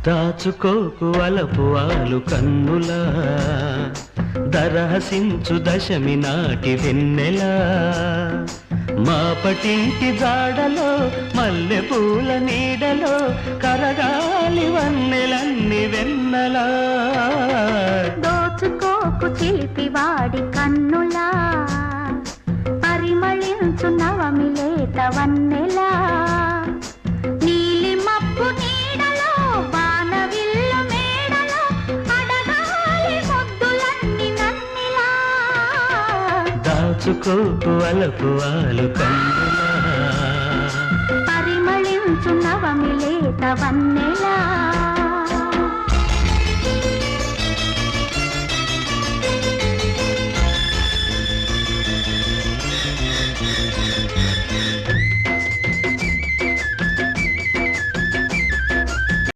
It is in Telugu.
దాచుకోకు అలపు ఆలు కన్నులా దరహసించు దశమి నాటి వెన్నెలా మాపటింటి జాడలో మల్లె పూల నీడలో కరగాలి వన్నెలన్ని వెన్నెలా దోచుకోకు చిలిపి వాడి కన్నులా పరిమళించు నవమి లేత వన్నెలా నీలి మబ్బు నీడలో వానవిల్లు మేడలో అడగాలి ముద్దులన్నీ నన్నిలా దాచుకోకు అలపు ఆలు కన్నులా పరిమళించు నవమి లేత వన్నెలా